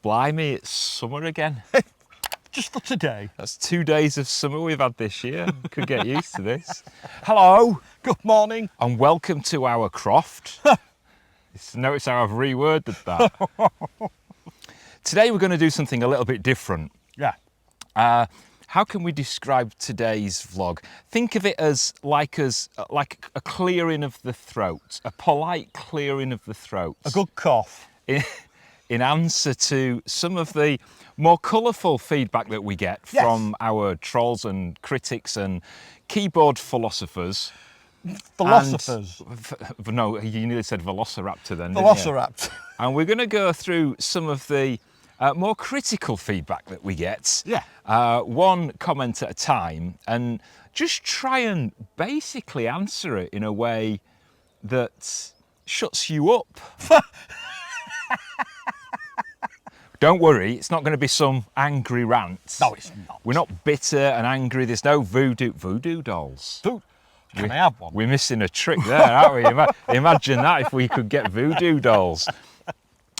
Blimey, it's summer again. Just for today. That's 2 days of summer we've had this year. Could get used to this. Hello, Good morning. and welcome to our croft. Notice how I've reworded that. Today we're going to do something a little bit different. Yeah. How can we describe today's vlog? Think of it as like a clearing of the throat, a polite clearing of the throat. A good cough. In answer to some of the more colourful feedback that we get from our trolls and critics and keyboard philosophers. Philosophers. No, you nearly said velociraptor then, Velociraptor. didn't you? And we're going to go through some of the more critical feedback that we get. Yeah. One comment at a time, and just try and basically answer it in a way that shuts you up. Don't worry, it's not going to be some angry rant. No, it's not. We're not bitter and angry. There's no voodoo dolls. Can I have one? We're missing a trick there, aren't we? Imagine that if we could get voodoo dolls.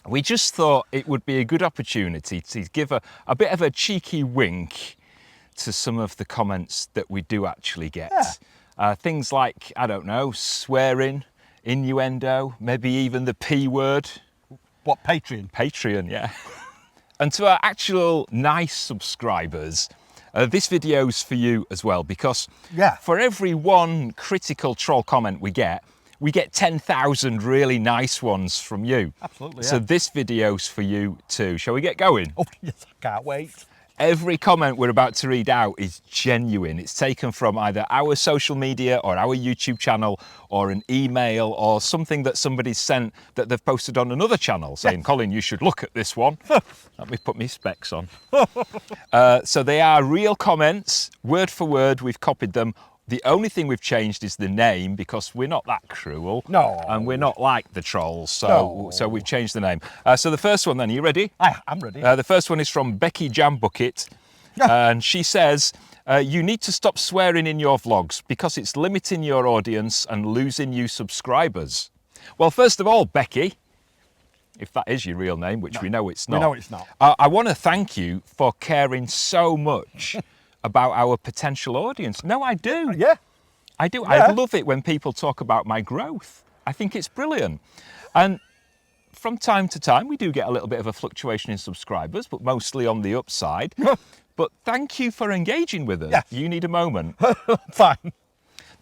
We just thought it would be a good opportunity to give a bit of a cheeky wink to some of the comments that we do actually get. Yeah. Things like, I don't know, swearing, innuendo, maybe even the P word. What, Patreon? Patreon, yeah. And to our actual nice subscribers, this video's for you as well, because for every one critical troll comment we get 10,000 really nice ones from you. Absolutely, So yeah. this video's for you too. Shall we get going? Oh, yes, I can't wait. Every comment we're about to read out is genuine. It's taken from either our social media or our YouTube channel or an email or something that somebody sent that they've posted on another channel saying, Colin, you should look at this one. Let me put my specs on. So they are real comments, word for word. We've copied them. The only thing we've changed is the name because we're not that cruel. No. And we're not like the trolls. So, No. so we've changed the name. So the first one then, are you ready? I'm ready. The first one is from Becky Jambucket, and she says, you need to stop swearing in your vlogs because it's limiting your audience and losing you subscribers. Well, first of all, Becky, if that is your real name, which we know it's not. We know it's not. I want to thank you for caring so much about our potential audience. No, I do. Yeah. I do. Yeah. I love it when people talk about my growth. I think it's brilliant. And from time to time, we do get a little bit of a fluctuation in subscribers, but mostly on the upside. But thank you for engaging with us. Yes. You need a moment. Fine.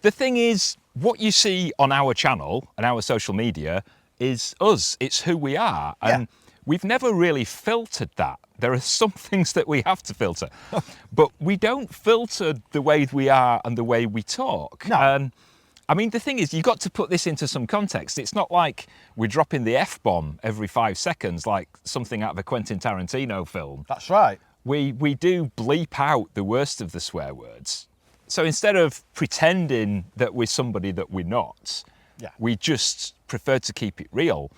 The thing is, what you see on our channel and our social media is us. It's who we are. And we've never really filtered that. There are some things that we have to filter, but we don't filter the way we are and the way we talk. No. And I mean, the thing is, you've got to put this into some context. It's not like we're dropping the F-bomb every 5 seconds like something out of a Quentin Tarantino film. That's right. We do bleep out the worst of the swear words. So instead of pretending that we're somebody that we're not, we just prefer to keep it real.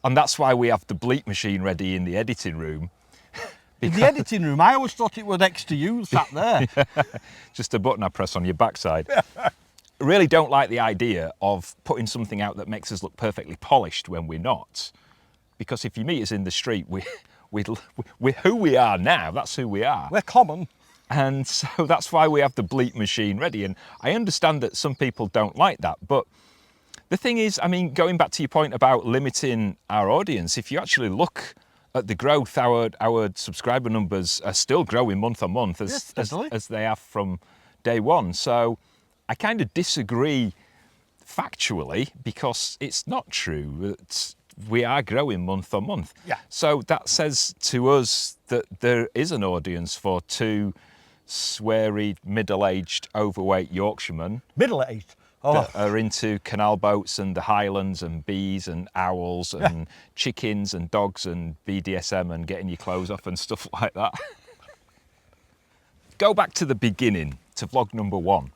And that's why we have the bleep machine ready in the editing room. In the editing room, I always thought it was next to you, sat there. Just a button I press on your backside. I really don't like the idea of putting something out that makes us look perfectly polished when we're not. Because if you meet us in the street, we're who we are now. That's who we are. We're common. And so that's why we have the bleep machine ready. And I understand that some people don't like that. But the thing is, I mean, going back to your point about limiting our audience, if you actually look at the growth, our subscriber numbers are still growing month on month as they have from day one. So I kind of disagree factually because it's not true. We are growing month on month. Yeah. So that says to us that there is an audience for two sweary, middle-aged, overweight Yorkshiremen. Middle-aged. That are into canal boats and the Highlands and bees and owls and chickens and dogs and BDSM and getting your clothes off and stuff like that. Go back to the beginning, to vlog number 1.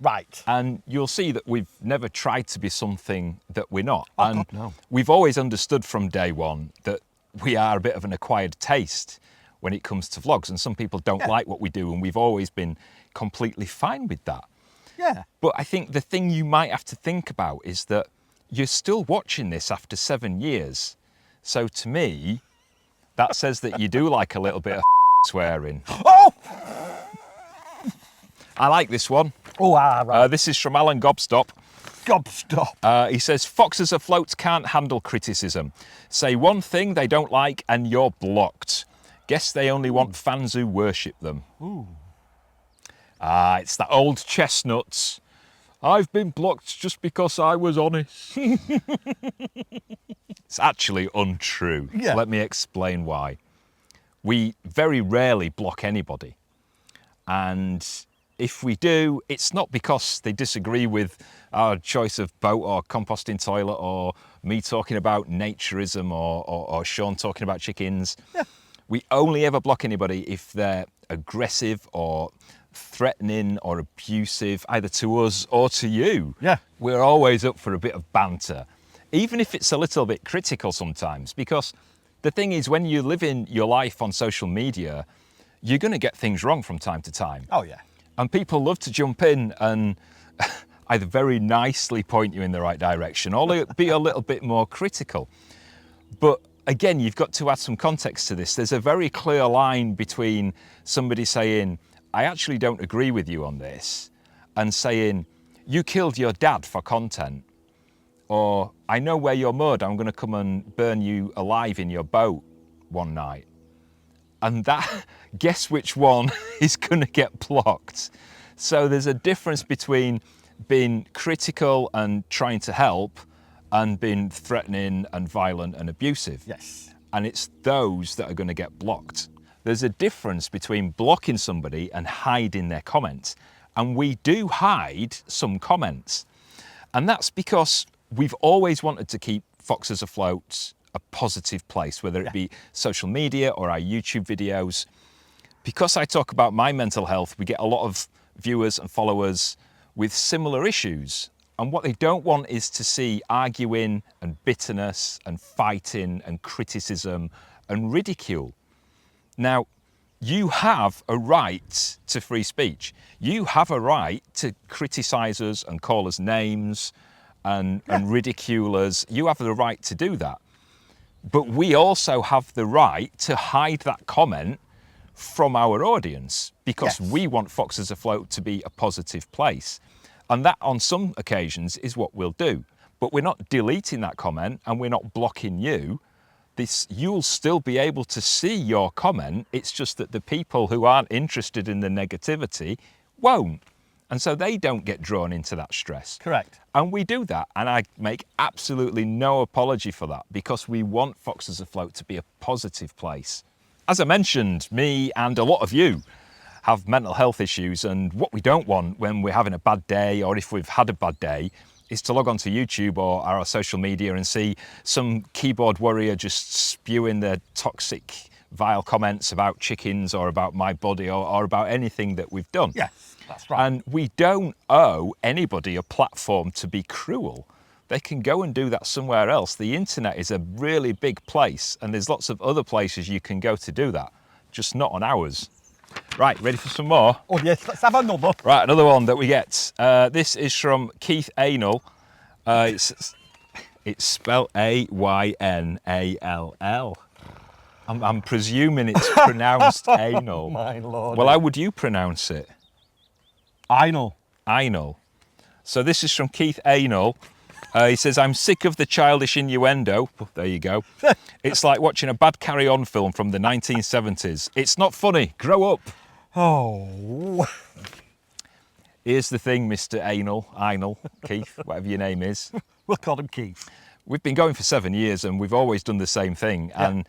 Right. And you'll see that we've never tried to be something that we're not. Oh, and God, no. We've always understood from day one that we are a bit of an acquired taste when it comes to vlogs. And some people don't like what we do, and we've always been completely fine with that. Yeah. But I think the thing you might have to think about is that you're still watching this after 7 years. So to me, That says that you do like a little bit of swearing. Oh! I like this one. Oh, right. This is from Alan Gobstop. Gobstop. He says, foxes afloat can't handle criticism. Say one thing they don't like and you're blocked. Guess they only want fans who worship them. Ooh. It's that old chestnuts. I've been blocked just because I was honest. It's actually untrue. Yeah. Let me explain why. We very rarely block anybody. And if we do, it's not because they disagree with our choice of boat or composting toilet or me talking about naturism or Sean talking about chickens. Yeah. We only ever block anybody if they're aggressive or threatening or abusive, either to us or to you. Yeah. We're always up for a bit of banter, even if it's a little bit critical sometimes, because the thing is, when you live in your life on social media, you're going to get things wrong from time to time. Oh, yeah. And people love to jump in and either very nicely point you in the right direction or be a little bit more critical. But again, you've got to add some context to this. There's a very clear line between somebody saying, I actually don't agree with you on this, and saying, you killed your dad for content, or I know where you're moored, I'm going to come and burn you alive in your boat one night. And that, guess which one is going to get blocked? So there's a difference between being critical and trying to help and being threatening and violent and abusive. Yes. And it's those that are going to get blocked. There's a difference between blocking somebody and hiding their comments. And we do hide some comments. And that's because we've always wanted to keep Foxes Afloat a positive place, whether it be social media or our YouTube videos. Because I talk about my mental health, we get a lot of viewers and followers with similar issues. And what they don't want is to see arguing and bitterness and fighting and criticism and ridicule. Now, you have a right to free speech. You have a right to criticise us and call us names and ridicule us. You have the right to do that. But we also have the right to hide that comment from our audience because we want Foxes Afloat to be a positive place. And that, on some occasions, is what we'll do. But we're not deleting that comment and we're not blocking you. You'll still be able to see your comment. It's just that the people who aren't interested in the negativity won't. And so they don't get drawn into that stress. Correct. And we do that. And I make absolutely no apology for that because we want Foxes Afloat to be a positive place. As I mentioned, me and a lot of you have mental health issues. And what we don't want when we're having a bad day or if we've had a bad day is to log onto YouTube or our social media and see some keyboard warrior just spewing their toxic, vile comments about chickens or about my body or about anything that we've done. Yes, that's right. And we don't owe anybody a platform to be cruel. They can go and do that somewhere else. The internet is a really big place and there's lots of other places you can go to do that, just not on ours. Right, ready for some more? Oh, yes, let's have another. Right, another one that we get. This is from Keith Anal. It's spelled A-Y-N-A-L-L. I'm presuming it's pronounced anal. My Lord. Well, how would you pronounce it? Anal. Anal. So this is from Keith Anal. He says, I'm sick of the childish innuendo. Oh, there you go. It's like watching a bad Carry On film from the 1970s. It's not funny. Grow up. Oh. Here's the thing, Mr. Anal, Keith, whatever your name is. We'll call him Keith. We've been going for 7 years and we've always done the same thing. Yeah. And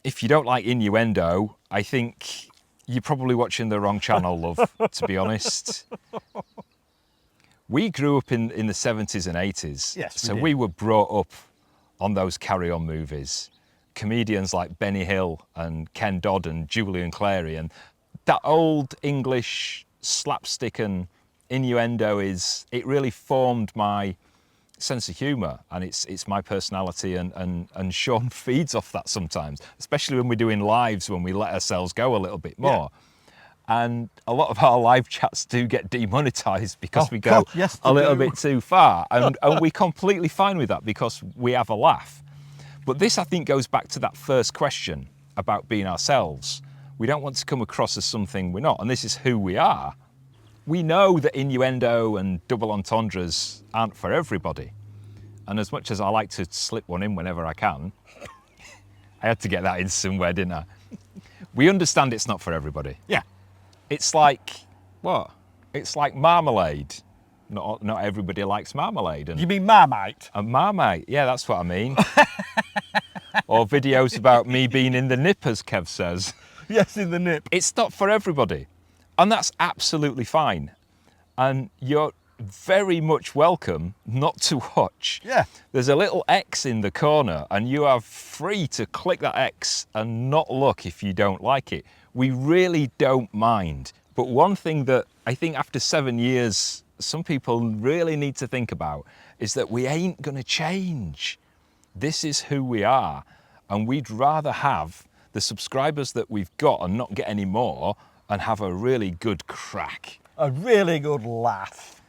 if you don't like innuendo, I think you're probably watching the wrong channel, love, to be honest. We grew up in the 70s and 80s. Yes, so we did. we were brought up on those Carry On movies. Comedians like Benny Hill and Ken Dodd and Julian Clary. And that old English slapstick and innuendo it really formed my sense of humour and it's my personality and Sean feeds off that sometimes, especially when we're doing lives when we let ourselves go a little bit more. And a lot of our live chats do get demonetised because we go a little bit too far and we're completely fine with that because we have a laugh. But this I think goes back to that first question about being ourselves. We don't want to come across as something we're not, and this is who we are. We know that innuendo and double entendres aren't for everybody. And as much as I like to slip one in whenever I can, I had to get that in somewhere, didn't I? We understand it's not for everybody. Yeah. It's like, what? It's like marmalade. Not everybody likes marmalade. And You mean Marmite? a Marmite, yeah, that's what I mean. Or videos about me being in the nip, as Kev says. Yes, in the nip. It's not for everybody. And that's absolutely fine. And you're very much welcome not to watch. Yeah. There's a little X in the corner and you are free to click that X and not look if you don't like it. We really don't mind. But one thing that I think after 7 years, some people really need to think about is that we ain't going to change. This is who we are. And we'd rather have the subscribers that we've got and not get any more and have a really good crack A really good laugh.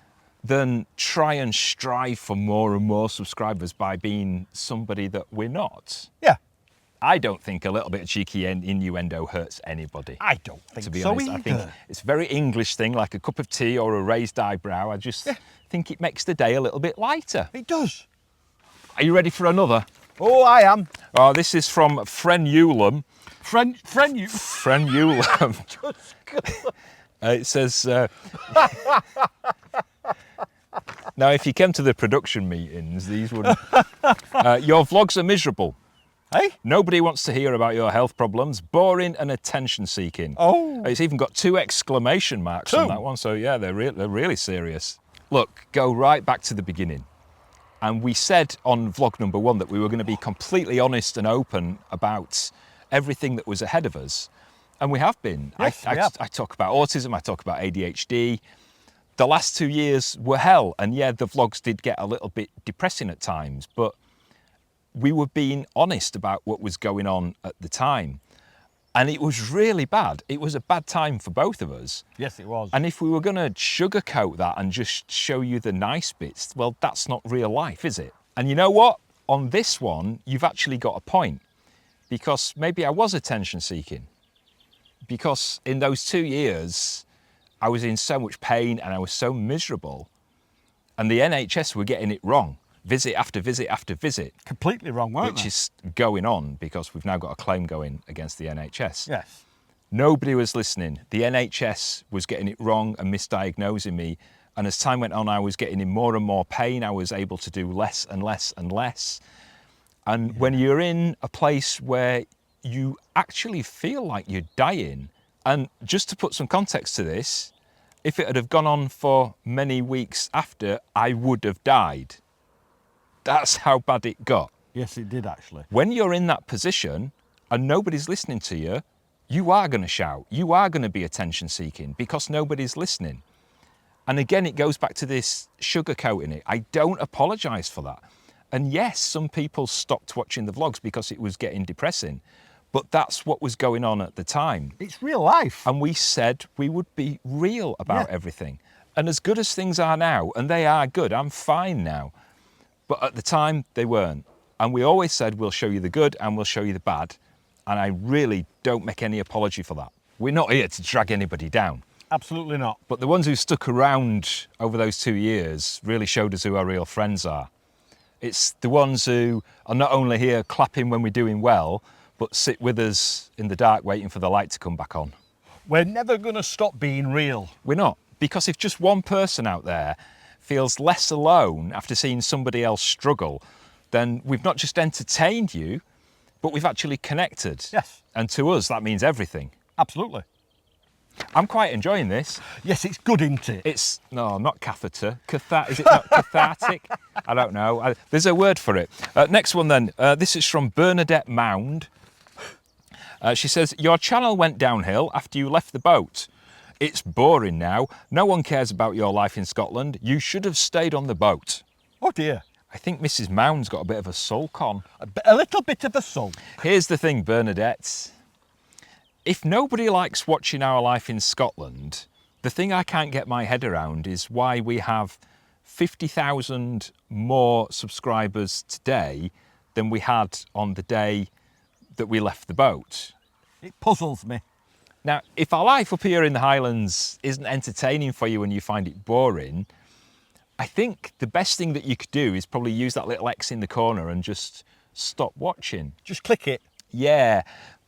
than try and strive for more and more subscribers by being somebody that we're not. Yeah. I don't think a little bit of cheeky innuendo hurts anybody. I don't think To be so honest, either. I think it's a very English thing, like a cup of tea or a raised eyebrow. I just think it makes the day a little bit lighter. It does. Are you ready for another? Oh, I am. Oh, this is from Frenulum. Friend you. Frenulum. It says, now if you came to the production meetings, these wouldn't. Your vlogs are miserable. Hey? Nobody wants to hear about your health problems. Boring and attention seeking. Oh. It's even got 2 exclamation marks on that one. So yeah, they're really serious. Look, go right back to the beginning. And we said on vlog number 1 that we were going to be completely honest and open about everything that was ahead of us. And we have been. Yes, we have. I talk about autism, I talk about ADHD. The last 2 years were hell. And yeah, the vlogs did get a little bit depressing at times, but we were being honest about what was going on at the time. And it was really bad. It was a bad time for both of us. Yes, it was. And if we were going to sugarcoat that and just show you the nice bits, well, that's not real life, is it? And you know what? On this one, you've actually got a point. Because maybe I was attention seeking. Because in those 2 years, I was in so much pain and I was so miserable. And the NHS were getting it wrong. Visit after visit after visit. Completely wrong, weren't Which they? is going on because we've now got a claim going against the NHS. Yes. Nobody was listening. The NHS was getting it wrong and misdiagnosing me. And as time went on, I was getting in more and more pain. I was able to do less and less and less. And when you're in a place where you actually feel like you're dying, and just to put some context to this, if it had have gone on for many weeks after, I would have died. That's how bad it got. Yes, it did actually. When you're in that position and nobody's listening to you, you are going to shout. You are going to be attention seeking because nobody's listening. And again, it goes back to this sugarcoating it. I don't apologise for that. And yes, some people stopped watching the vlogs because it was getting depressing, but that's what was going on at the time. It's real life. And we said we would be real about everything. And as good as things are now, and they are good, I'm fine now. But at the time, they weren't. And we always said, we'll show you the good and we'll show you the bad. And I really don't make any apology for that. We're not here to drag anybody down. Absolutely not. But the ones who stuck around over those 2 years really showed us who our real friends are. It's the ones who are not only here clapping when we're doing well, but sit with us in the dark waiting for the light to come back on. We're never going to stop being real. We're not. Because if just one person out there feels less alone after seeing somebody else struggle, then we've not just entertained you, but we've actually connected. Yes. And to us, that means everything. Absolutely. I'm quite enjoying this. Yes, it's good, isn't it? It's, no, not catheter. Is it not cathartic? I don't know. There's a word for it. Next one then. This is from Bernadette Mound. She says, your channel went downhill after you left the boat. It's boring now. No one cares about your life in Scotland. You should have stayed on the boat. Oh dear. I think Mrs. Mound's got a bit of a sulk on. A little bit of a sulk. Here's the thing, Bernadette. If nobody likes watching our life in Scotland, the thing I can't get my head around is why we have 50,000 more subscribers today than we had on the day that we left the boat. It puzzles me. Now, if our life up here in the Highlands isn't entertaining for you and you find it boring, I think the best thing that you could do is probably use that little X in the corner and just stop watching. Just click it. Yeah,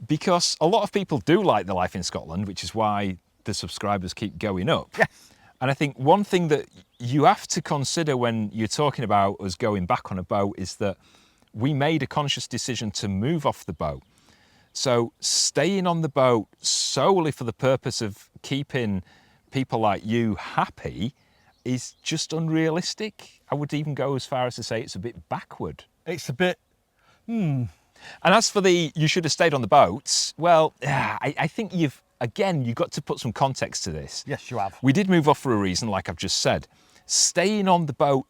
because a lot of people do like the life in Scotland, which is why the subscribers keep going up. Yes. And I think one thing that you have to consider when you're talking about us going back on a boat is that we made a conscious decision to move off the boat. So staying on the boat solely for the purpose of keeping people like you happy is just unrealistic. I would even go as far as to say it's a bit backward. It's a bit, And as for the you should have stayed on the boat, well, I think you've got to put some context to this. Yes, you have. We did move off for a reason, like I've just said. Staying on the boat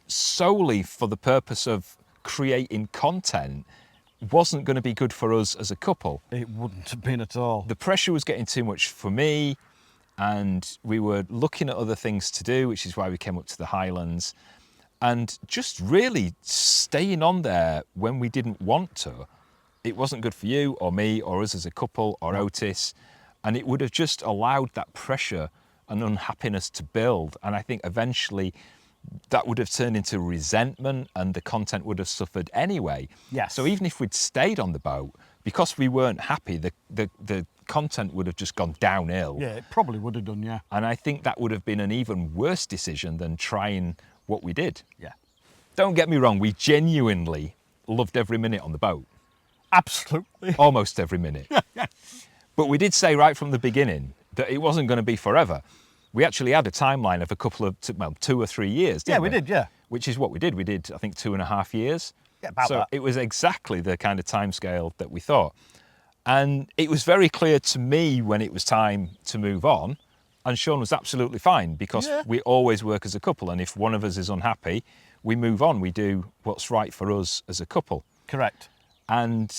solely for the purpose of creating content wasn't going to be good for us as a couple. It wouldn't have been at all. The pressure was getting too much for me, and we were looking at other things to do, which is why we came up to the Highlands. And just really staying on there when we didn't want to, it wasn't good for you or me or us as a couple or Otis. And it would have just allowed that pressure and unhappiness to build. And I think eventually that would have turned into resentment and the content would have suffered anyway. Yes. So even if we'd stayed on the boat, because we weren't happy, the content would have just gone downhill. Yeah, it probably would have done, yeah. And I think that would have been an even worse decision than trying what we did. Yeah. Don't get me wrong, we genuinely loved every minute on the boat. Absolutely. Almost every minute. But we did say right from the beginning that it wasn't going to be forever. We actually had a timeline of 2 or 3 years, didn't we? Yeah, we did, yeah. Which is what we did. We did, I think, 2.5 years. Yeah, about so that. it was exactly the kind of timescale that we thought. And it was very clear to me when it was time to move on. And Sean was absolutely fine because we always work as a couple. And if one of us is unhappy, we move on. We do what's right for us as a couple. Correct. And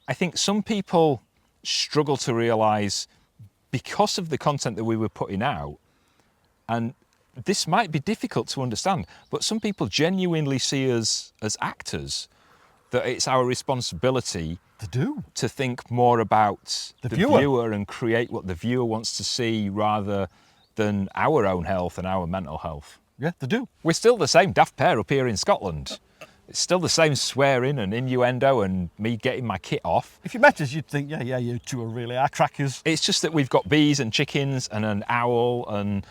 I think some people struggle to realise, because of the content that we were putting out, and this might be difficult to understand, but some people genuinely see us as actors, that it's our responsibility to think more about the viewer and create what the viewer wants to see rather than our own health and our mental health. Yeah, they do. We're still the same daft pair up here in Scotland. It's still the same swearing and innuendo and me getting my kit off. If you met us, you'd think, yeah, you two are really our crackers. It's just that we've got bees and chickens and an owl and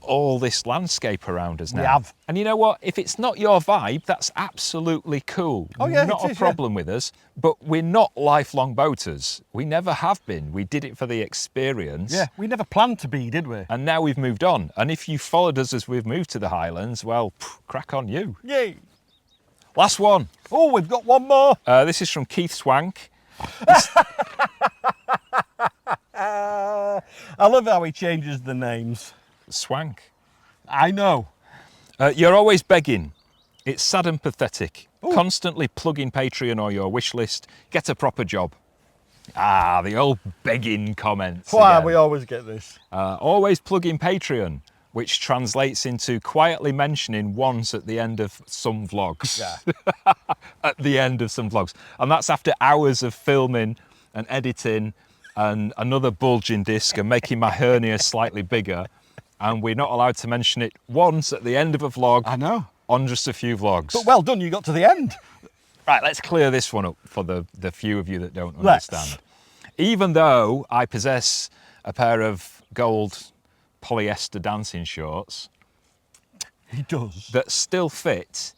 all this landscape around us now. We have. And you know what? If it's not your vibe, that's absolutely cool. Oh, yeah, not it a is, problem with us. But we're not lifelong boaters. We never have been. We did it for the experience. Yeah, we never planned to be, did we? And now we've moved on. And if you followed us as we've moved to the Highlands, well, crack on you. Yay. Last one. Oh, we've got one more. This is from Keith Swank. I love how he changes the names. Swank. I know. You're always begging. It's sad and pathetic. Ooh. Constantly plugging Patreon or your wish list. Get a proper job. Ah, the old begging comments. Why again. we always get this. Always plugging Patreon, which translates into quietly mentioning once at the end of some vlogs. Yeah. At the end of some vlogs. And that's after hours of filming and editing and another bulging disc and making my hernia slightly bigger. And we're not allowed to mention it once at the end of a vlog. I know. On just a few vlogs. But well done, you got to the end. Right, let's clear this one up for the few of you that don't understand. Even though I possess a pair of gold polyester dancing shorts. He does. That still fit.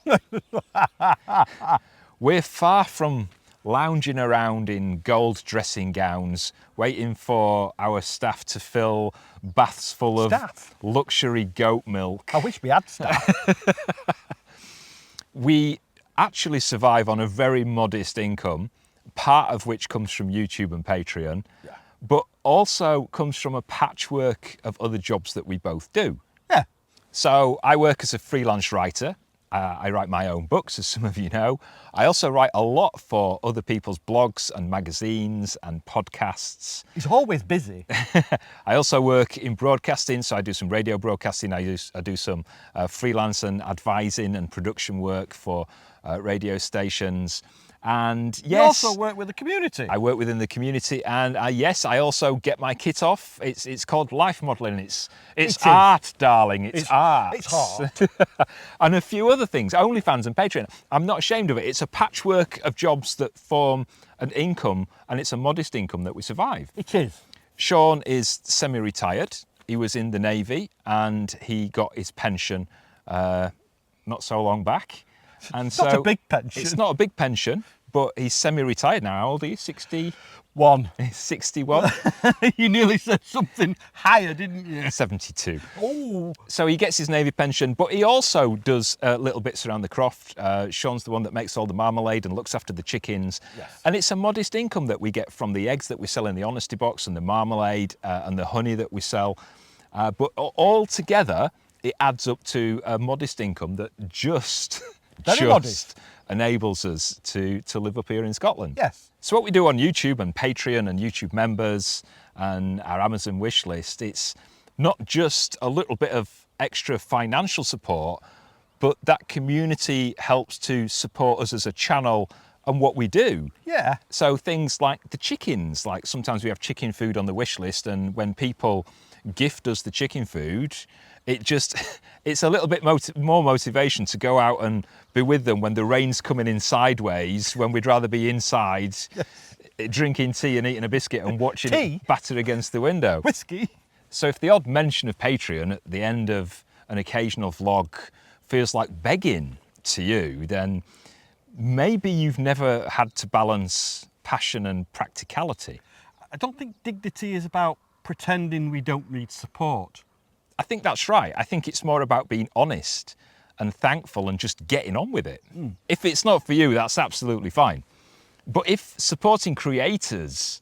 We're far from lounging around in gold dressing gowns, waiting for our staff to fill baths full of luxury goat milk. I wish we had staff. We actually survive on a very modest income, part of which comes from YouTube and Patreon, but also comes from a patchwork of other jobs that we both do. Yeah. So I work as a freelance writer. I write my own books, as some of you know. I also write a lot for other people's blogs and magazines and podcasts. He's always busy. I also work in broadcasting, so I do some radio broadcasting. I do some freelance and advising and production work for radio stations. And You yes, also work with the community. I work within the community, and yes, I also get my kit off. It's called life modelling. It's It is. art, darling. It's art. It's hard. And a few other things. OnlyFans and Patreon. I'm not ashamed of it. It's a patchwork of jobs that form an income, and it's a modest income that we survive. It is. Sean is semi-retired. He was in the Navy, and he got his pension not so long back. And It's not a big pension. It's not a big pension, but he's semi-retired now. How old are you? 60? One. He's 61? You nearly said something higher, didn't you? 72. Oh. So he gets his Navy pension, but he also does little bits around the croft. Sean's the one that makes all the marmalade and looks after the chickens. Yes. And it's a modest income that we get from the eggs that we sell in the honesty box and the marmalade and the honey that we sell. But all together, it adds up to a modest income that just modest. enables us to live up here in Scotland. Yes. So what we do on YouTube and Patreon and YouTube members and our Amazon wish list, it's not just a little bit of extra financial support, but that community helps to support us as a channel and what we do. Yeah. So things like the chickens, like sometimes we have chicken food on the wish list, and when people gift us the chicken food, it's a little bit more motivation to go out and be with them when the rain's coming in sideways, when we'd rather be inside, drinking tea and eating a biscuit and watching it batter against the window. Whiskey. So if the odd mention of Patreon at the end of an occasional vlog feels like begging to you, then maybe you've never had to balance passion and practicality. I don't think dignity is about pretending we don't need support. I think that's right. I think it's more about being honest and thankful and just getting on with it. If it's not for you, that's absolutely fine. But if supporting creators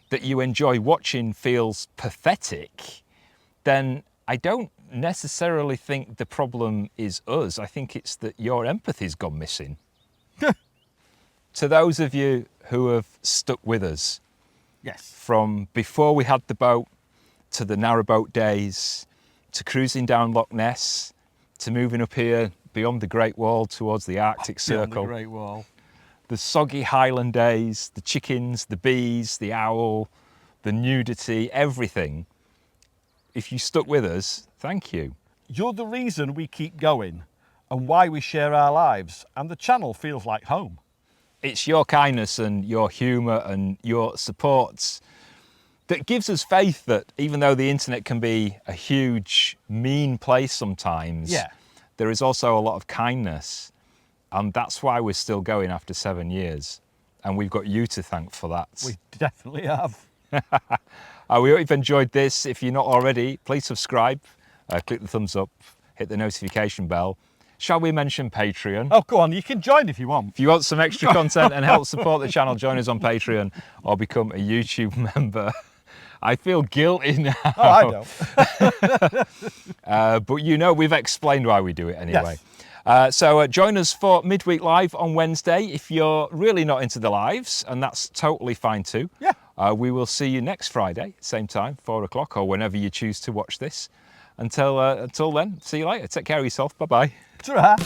that you enjoy watching feels pathetic, then I don't necessarily think the problem is us. I think it's that your empathy's gone missing. To those of you who have stuck with us, Yes. from before we had the boat, to the narrowboat days, to cruising down Loch Ness, to moving up here beyond the Great Wall towards the Arctic Beyond Circle, the Great Wall. the soggy Highland days, the chickens, the bees, the owl, the nudity, everything. If you stuck with us, thank you. You're the reason we keep going and why we share our lives, and the channel feels like home. It's your kindness and your humour and your support that gives us faith that even though the internet can be a huge, mean place sometimes, there is also a lot of kindness. And that's why we're still going after 7 years. And we've got you to thank for that. We definitely have. We hope you've enjoyed this. If you're not already, please subscribe, click the thumbs up, hit the notification bell. Shall we mention Patreon? Oh, go on, you can join if you want. If you want some extra content and help support the channel, join us on Patreon or become a YouTube member. I feel guilty now. Oh, I don't. But you know, we've explained why we do it anyway. Yes. So join us for Midweek Live on Wednesday if you're really not into the lives, and that's totally fine too. Yeah. We will see you next Friday, same time, 4 o'clock, or whenever you choose to watch this. Until then, see you later. Take care of yourself. Bye-bye. Ta-ra.